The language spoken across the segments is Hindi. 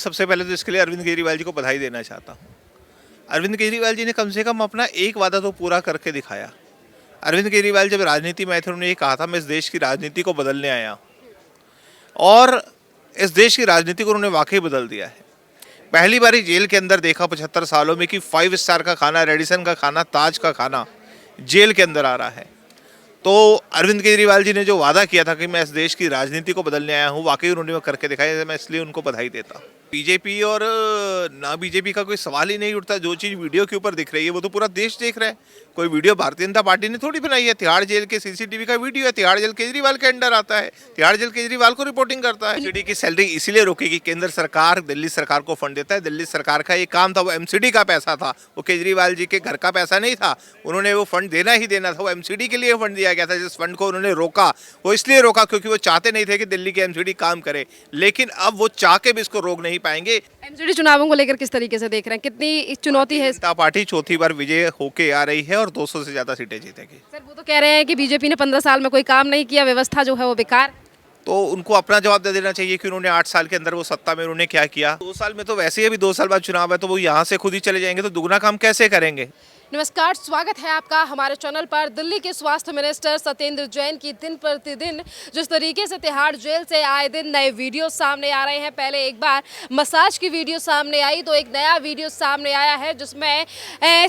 सबसे पहले तो इसके लिए अरविंद केजरीवाल जी को बधाई देना चाहता हूँ। अरविंद केजरीवाल जी ने कम से कम अपना एक वादा तो पूरा करके दिखाया। अरविंद केजरीवाल जब राजनीति में आए थे उन्होंने ये कहा था मैं इस देश की राजनीति को बदलने आया हूँ, और इस देश की राजनीति को उन्होंने वाकई बदल दिया है। पहली बार जेल के अंदर देखा 75 सालों में कि 5 स्टार का खाना, रेडिसन का खाना, ताज का खाना जेल के अंदर आ रहा है। तो अरविंद केजरीवाल जी ने जो वादा किया था कि मैं इस देश की राजनीति को बदलने आया हूँ, वाकई उन्होंने वो करके दिखाया। मैं इसलिए उनको बधाई देता हूँ। बीजेपी और ना बीजेपी का कोई सवाल ही नहीं उठता। जो चीज़ वीडियो के ऊपर दिख रही है वो तो पूरा देश देख रहा है। कोई वीडियो भारतीय जनता पार्टी ने थोड़ी बनाई है। तिहाड़ जेल के सीसीटीवी का वीडियो है। तिहाड़ जेल केजरीवाल के अंडर आता है। तिहाड़ जेल केजरीवाल को रिपोर्टिंग करता है। एमसीडी की सैलरी इसीलिए रोकेगी, केंद्र सरकार दिल्ली सरकार को फंड देता है। दिल्ली सरकार का ये काम था, वो एमसीडी का पैसा था, वो केजरीवाल जी के घर का पैसा नहीं था। उन्होंने वो फंड देना ही देना था। वो एमसीडी के लिए फंड दिया गया था। जिस फंड को उन्होंने रोका वो इसलिए रोका क्योंकि वो चाहते नहीं थे कि दिल्ली के एमसीडी काम करे, लेकिन अब वो चाह के भी इसको रोक नहीं पाएंगे। एमसीडी चुनावों को लेकर किस तरीके से देख रहे हैं, कितनी चुनौती है? जनता पार्टी चौथी बार विजय होके आ रही है और 200 से ज्यादा सीटें जीतेगी। सर वो तो कह रहे हैं कि बीजेपी ने 15 साल में कोई काम नहीं किया, व्यवस्था जो है वो बेकार। तो उनको अपना जवाब दे देना चाहिए कि उन्होंने 8 साल के अंदर वो सत्ता में उन्होंने क्या किया। 2 साल में तो वैसे ही अभी 2 साल बाद चुनाव है, तो वो यहाँ से खुद ही चले जाएंगे तो दुगना काम कैसे करेंगे। नमस्कार, स्वागत है आपका हमारे चैनल पर। दिल्ली के स्वास्थ्य मिनिस्टर सत्येंद्र जैन की दिन प्रतिदिन जिस तरीके से तिहाड़ जेल से आए दिन नए वीडियो सामने आ रहे हैं। पहले एक बार मसाज की वीडियो सामने आई तो एक नया वीडियो सामने आया है जिसमें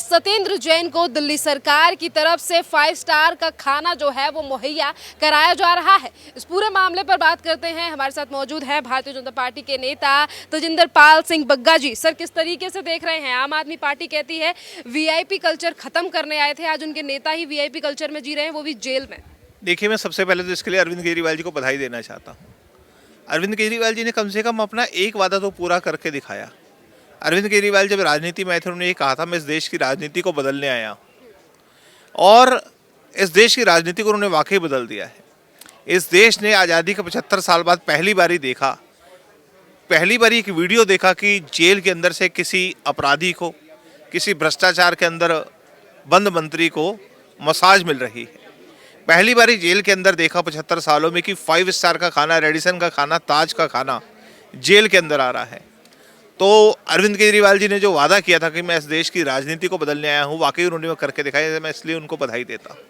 सत्येंद्र जैन को दिल्ली सरकार की तरफ से 5 स्टार का खाना जो है वो मुहैया कराया जा रहा है। इस पूरे मामले पर बात करते हैं। हमारे साथ मौजूद हैं भारतीय जनता पार्टी के नेता तजिंदर पाल सिंह बग्गा जी। सर किस तरीके से देख रहे हैं? आम आदमी पार्टी कहती है वीआईपी कल्चर खत्म करने आए थे, आज उनके नेता ही वीआईपी कल्चर में जी रहे हैं, वो भी जेल में। देखिए, मैं सबसे पहले तो इसके लिए अरविंद केजरीवाल जी को बधाई देना चाहता हूँ। अरविंद केजरीवाल जी ने कम से कम अपना एक वादा तो पूरा करके दिखाया। अरविंद केजरीवाल जब राजनीति में आए थे उन्होंने ये कहा था मैं इस देश की राजनीति को बदलने आया हूँ, और इस देश की राजनीति को उन्होंने वाकई बदल दिया है। इस देश ने आज़ादी के 75 साल बाद पहली बार एक वीडियो देखा कि जेल के अंदर से किसी अपराधी को, किसी भ्रष्टाचार के अंदर बंद मंत्री को मसाज मिल रही है। पहली बार जेल के अंदर देखा 75 सालों में कि 5 स्टार का खाना, रेडिसन का खाना, ताज का खाना जेल के अंदर आ रहा है। तो अरविंद केजरीवाल जी ने जो वादा किया था कि मैं इस देश की राजनीति को बदलने आया हूँ, वाकई उन्होंने वो करके दिखाया। मैं इसलिए उनको बधाई देता हूँ।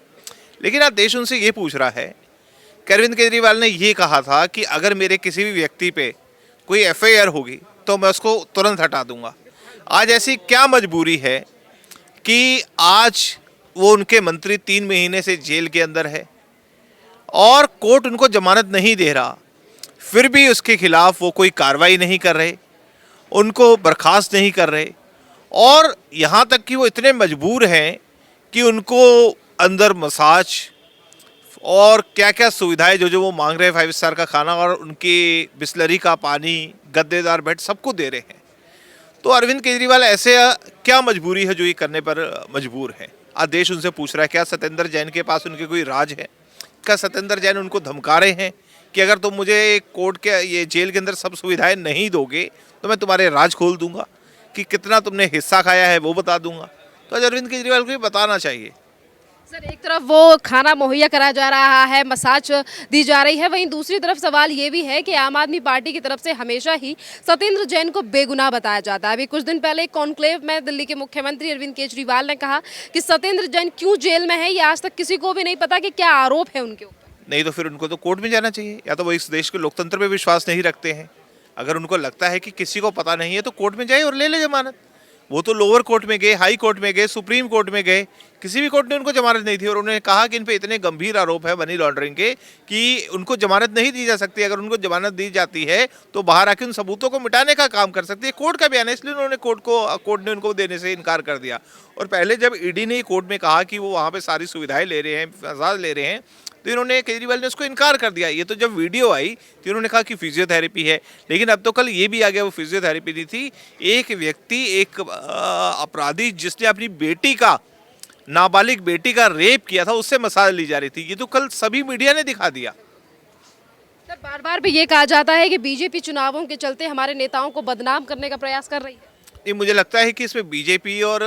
लेकिन आज देश उनसे ये पूछ रहा है कि अरविंद केजरीवाल ने ये कहा था कि अगर मेरे किसी भी व्यक्ति पे कोई एफआईआर होगी तो मैं उसको तुरंत हटा दूंगा। आज ऐसी क्या मजबूरी है कि आज वो उनके मंत्री 3 महीने से जेल के अंदर है और कोर्ट उनको जमानत नहीं दे रहा, फिर भी उसके खिलाफ वो कोई कार्रवाई नहीं कर रहे, उनको बर्खास्त नहीं कर रहे, और यहाँ तक कि वो इतने मजबूर हैं कि उनको अंदर मसाज और क्या क्या सुविधाएं जो वो मांग रहे हैं, 5 स्टार का खाना और उनकी बिस्लरी का पानी, गद्देदार बेड, सबको दे रहे हैं। तो अरविंद केजरीवाल ऐसे क्या मजबूरी है जो ये करने पर मजबूर है? आज देश उनसे पूछ रहा है क्या सत्येंद्र जैन के पास उनके कोई राज है? क्या सत्येंद्र जैन उनको धमका रहे हैं कि अगर तुम मुझे कोर्ट के ये जेल के अंदर सब सुविधाएं नहीं दोगे तो मैं तुम्हारे राज खोल दूंगा, कि कितना तुमने हिस्सा खाया है वो बता दूंगा? तो आज अरविंद केजरीवाल को ये बताना चाहिए। सर एक तरफ वो खाना मुहैया कराया जा रहा है, मसाज दी जा रही है, वहीं दूसरी तरफ सवाल ये भी है कि आम आदमी पार्टी की तरफ से हमेशा ही सत्येंद्र जैन को बेगुनाह बताया जाता है। अभी कुछ दिन पहले कॉन्क्लेव में दिल्ली के मुख्यमंत्री अरविंद केजरीवाल ने कहा कि सत्येंद्र जैन क्यों जेल में है ये आज तक किसी को भी नहीं पता कि क्या आरोप है उनके ऊपर। नहीं तो फिर उनको तो कोर्ट में जाना चाहिए, या तो वो इस देश के लोकतंत्र पे विश्वास नहीं रखते हैं। अगर उनको लगता है कि किसी को पता नहीं है तो कोर्ट में जाए और ले ले जमानत। वो तो लोअर कोर्ट में गए, हाई कोर्ट में गए, सुप्रीम कोर्ट में गए, किसी भी कोर्ट ने उनको जमानत नहीं थी, और उन्होंने कहा कि इन पे इतने गंभीर आरोप है मनी लॉन्ड्रिंग के कि उनको जमानत नहीं दी जा सकती। अगर उनको जमानत दी जाती है तो बाहर आके उन सबूतों को मिटाने का काम कर सकती है। कोर्ट का बयान है, इसलिए उन्होंने कोर्ट ने उनको देने से इनकार कर दिया। और पहले जब ईडी ने कोर्ट में कहा कि वो वहाँ पर सारी सुविधाएँ ले रहे हैं, मसाज ले रहे हैं, तो इन्होंने, केजरीवाल ने उसको इनकार कर दिया। ये तो जब वीडियो आई तो इन्होंने कहा कि फिजियोथेरेपी है, लेकिन अब तो कल ये भी आ गया वो फिजियोथेरेपी नहीं थी। एक व्यक्ति, एक अपराधी जिसने अपनी बेटी का, नाबालिग बेटी का रेप किया था, उससे मसाज ली जा रही थी। ये तो कल सभी मीडिया ने दिखा दिया। बार बार भी ये कहा जाता है कि बीजेपी चुनावों के चलते हमारे नेताओं को बदनाम करने का प्रयास कर रही है। नहीं, मुझे लगता है कि इसमें बीजेपी और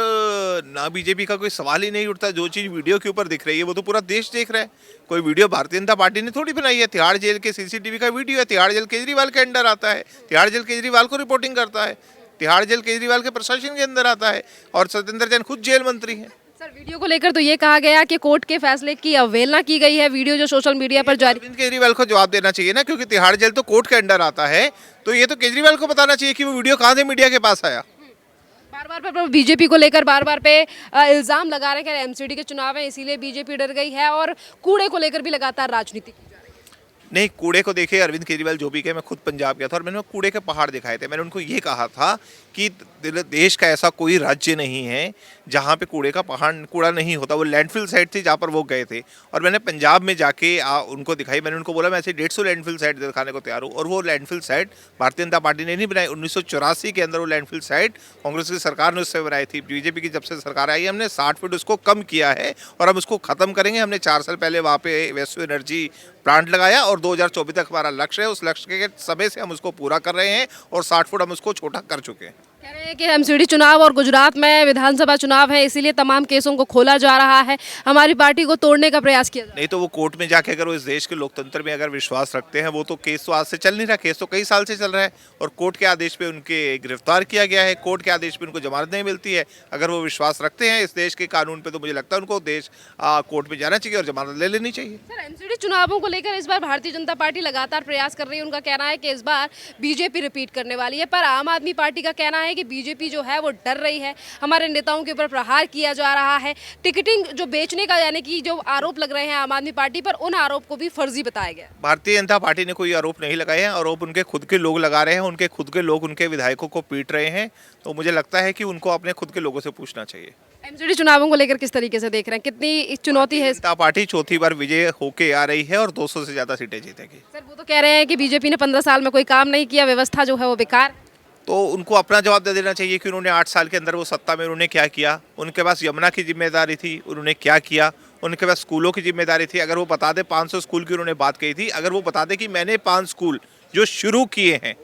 ना बीजेपी का कोई सवाल ही नहीं उठता। जो चीज़ वीडियो के ऊपर दिख रही है वो तो पूरा देश देख रहा है। कोई वीडियो भारतीय जनता पार्टी ने थोड़ी बनाई है। तिहाड़ जेल के सीसीटीवी का वीडियो है। तिहाड़ जेल केजरीवाल के अंडर आता है। तिहाड़ जेल केजरीवाल को रिपोर्टिंग करता है। तिहाड़ जेल केजरीवाल के प्रशासन के अंदर आता है और सत्येंद्र जैन खुद जेल मंत्री हैं। सर वीडियो को लेकर तो ये कहा गया कि कोर्ट के फैसले की अवहेलना की गई है, वीडियो जो सोशल मीडिया पर जारी। अरविंद केजरीवाल को जवाब देना चाहिए ना, क्योंकि तिहाड़ जेल तो कोर्ट के अंडर आता है। तो ये तो केजरीवाल को बताना चाहिए कि वो वीडियो कहाँ से मीडिया के पास आया। बार बार पर बीजेपी को लेकर बार बार पे इल्जाम लगा रहे हैं कि एमसीडी के चुनाव है इसीलिए बीजेपी डर गई है, और कूड़े को लेकर भी लगातार राजनीति की जा रही है। नहीं, कूड़े को देखिए, अरविंद केजरीवाल जो भी कहे, मैं खुद पंजाब गया था और मैंने कूड़े के पहाड़ दिखाए थे। मैंने उनको ये कहा था कि देश का ऐसा कोई राज्य नहीं है जहाँ पे कूड़े का पहाड़ कूड़ा नहीं होता। वो लैंडफिल साइट थी जहाँ पर वो गए थे और मैंने पंजाब में जाके उनको दिखाई। मैंने उनको बोला मैं ऐसे 150 लैंडफिल साइट दिखाने को तैयार हूँ। और वो landfill site Bharatiya Janata party ने नहीं बनाई। 1984 के अंदर वो लैंडफिल साइट कांग्रेस की सरकार ने उससे बनाई थी। बीजेपी की जब से सरकार आई हमने 60 फीट उसको कम किया है और हम उसको खत्म करेंगे। हमने 4 साल पहले वहाँ पे वेस्ट एनर्जी प्लांट लगाया और 2024 तक हमारा लक्ष्य है। उस लक्ष्य के समय से हम उसको पूरा कर रहे हैं और 60 फुट हम उसको छोटा कर चुके हैं। कह रहे हैं कि एमसीडी चुनाव और गुजरात में विधानसभा चुनाव है इसीलिए तमाम केसों को खोला जा रहा है, हमारी पार्टी को तोड़ने का प्रयास किया जा रहा है। नहीं तो वो कोर्ट में जाके अगर वो इस देश के लोकतंत्र में अगर विश्वास रखते हैं, वो तो केस तो आज से चल नहीं रहा, केस तो कई साल से चल रहा है और कोर्ट के आदेश पे उनके गिरफ्तार किया गया है। कोर्ट के आदेश पे उनको जमानत नहीं मिलती है। अगर वो विश्वास रखते हैं इस देश के कानून पे तो मुझे लगता है उनको कोर्ट में जाना चाहिए और जमानत ले लेनी चाहिए। सर एमसीडी चुनावों को लेकर इस बार भारतीय जनता पार्टी लगातार प्रयास कर रही है। उनका कहना है कि इस बार बीजेपी रिपीट करने वाली है, पर आम आदमी पार्टी का कहना है कि बीजेपी जो है वो डर रही है, हमारे नेताओं के ऊपर प्रहार किया जा रहा है। टिकटिंग जो बेचने का यानी कि जो आरोप लग रहे हैं आम आदमी पार्टी पर, उन आरोप को भी फर्जी बताया गया। भारतीय जनता पार्टी ने कोई आरोप नहीं लगाए हैं। आरोप उनके खुद के लोग लगा रहे हैं। उनके खुद के लोग उनके विधायकों को पीट रहे हैं। तो मुझे लगता है कि उनको अपने खुद के लोगों से पूछना चाहिए। एमसीडी चुनावों को लेकर किस तरीके से देख रहे हैं, कितनी चुनौती है? जनता पार्टी चौथी बार विजय होके आ रही है और 200 से ज्यादा सीटें जीतेगी। सर वो तो कह रहे हैं कि बीजेपी ने 15 साल में कोई काम नहीं किया, व्यवस्था जो है वो बेकार। तो उनको अपना जवाब दे देना चाहिए कि उन्होंने 8 साल के अंदर वो सत्ता में उन्होंने क्या किया। उनके पास यमुना की जिम्मेदारी थी, उन्होंने क्या किया। उनके पास स्कूलों की जिम्मेदारी थी, अगर वो बता दे 500 स्कूल की उन्होंने बात कही थी। अगर वो बता दे कि मैंने 5 स्कूल जो शुरू किए हैं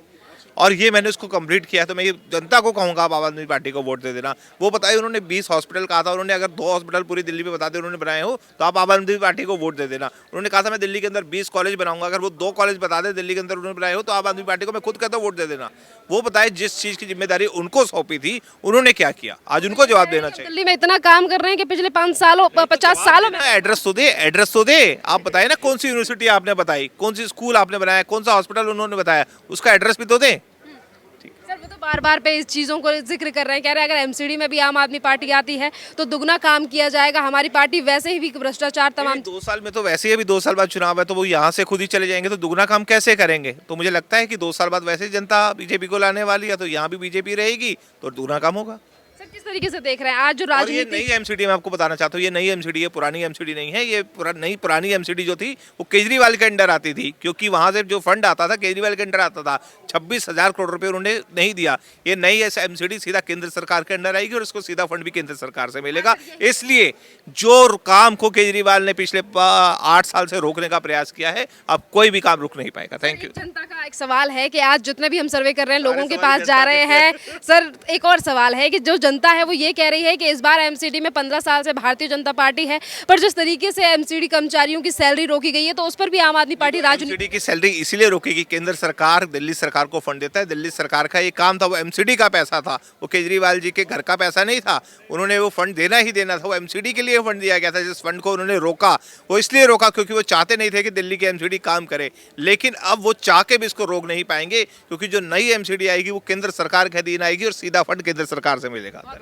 और ये मैंने उसको कंप्लीट किया है, तो मैं ये जनता को कहूँगा आप आम आदमी पार्टी को वोट दे देना। वो बताइए उन्होंने 20 हॉस्पिटल कहा था, उन्होंने अगर 2 हॉस्पिटल पूरी दिल्ली में बता दे उन्होंने बनाए हो तो आप आम आदमी पार्टी को वोट दे देना। उन्होंने कहा था मैं दिल्ली के अंदर 20 कॉलेज बनाऊंगा, अगर वो 2 कॉलेज बता दे दिल्ली के अंदर उन्होंने बनाए हो तो आम आदमी पार्टी को मैं खुद कहता हूँ वोट दे देना। वो बताए जिस चीज़ की जिम्मेदारी उनको सौंपी थी उन्होंने क्या किया, आज उनको जवाब देना चाहिए। दिल्ली में इतना काम कर रहे हैं कि पिछले 5 सालों 50 सालों में। एड्रेस तो दे, एड्रेस तो दे। आप बताए ना कौन सी यूनिवर्सिटी आपने बताई, कौन सी स्कूल आपने बनाया, कौन सा हॉस्पिटल उन्होंने बताया, उसका एड्रेस भी तो दे। सर वो तो बार बार पे इस चीज़ों को जिक्र कर रहे हैं, कह रहे हैं अगर एमसीडी में भी आम आदमी पार्टी आती है तो दुगना काम किया जाएगा, हमारी पार्टी वैसे ही भी भ्रष्टाचार तमाम। 2 साल में तो वैसे ही अभी 2 साल बाद चुनाव है तो वो यहाँ से खुद ही चले जाएंगे तो दुगना काम कैसे करेंगे। तो मुझे लगता है कि 2 साल बाद वैसे ही जनता बीजेपी को लाने वाली है तो यहाँ भी बीजेपी रहेगी तो दुगना काम होगा। सर किस तरीके से देख रहे हैं आज जो और ये राजनीति? नई एमसीडी मैं आपको बताना चाहता हूँ, ये नई एमसीडी है, पुरानी एमसीडी नहीं है। ये पुरानी एमसीडी जो थी वो केजरीवाल के अंडर आती थी, क्योंकि वहां से जो फंड आता था केजरीवाल के अंडर आता था। 26,000 करोड़ रुपए उन्होंने नहीं दिया। ये नई एमसीडी सीधा केंद्र सरकार के अंडर आएगी और इसको सीधा फंड भी केंद्र सरकार से मिलेगा। इसलिए जो काम को केजरीवाल ने पिछले 8 साल से रोकने का प्रयास किया है, अब कोई भी काम रुक नहीं पाएगा। Thank you. जनता का एक सवाल है कि आज जितने भी हम सर्वे कर रहे हैं लोगों के पास जा रहे हैं, सर एक और सवाल है कि जो जनता है वो ये कह रही है कि इस बार एमसीडी में 15 साल से भारतीय जनता पार्टी है, पर जिस तरीके से एमसीडी कर्मचारियों की सैलरी रोकी गई है तो उस पर भी आम आदमी पार्टी राजनीति। एमसीडी की सैलरी इसीलिए रोकेगी, केंद्र सरकार दिल्ली सरकार को फंड देता है। दिल्ली सरकार का ये काम था, वो एमसीडी का पैसा था, वो केजरीवाल जी के घर का पैसा नहीं था। उन्होंने वो फंड देना ही देना था, वो एमसीडी के लिए फंड दिया गया था। जिस फंड को उन्होंने रोका वो इसलिए रोका क्योंकि वो चाहते नहीं थे कि दिल्ली की एमसीडी काम करे। लेकिन अब वो चाह के भी इसको रोक नहीं पाएंगे क्योंकि जो नई एमसीडी आएगी वो केंद्र सरकार के अधीन आएगी और सीधा फंड केंद्र सरकार से मिलेगा।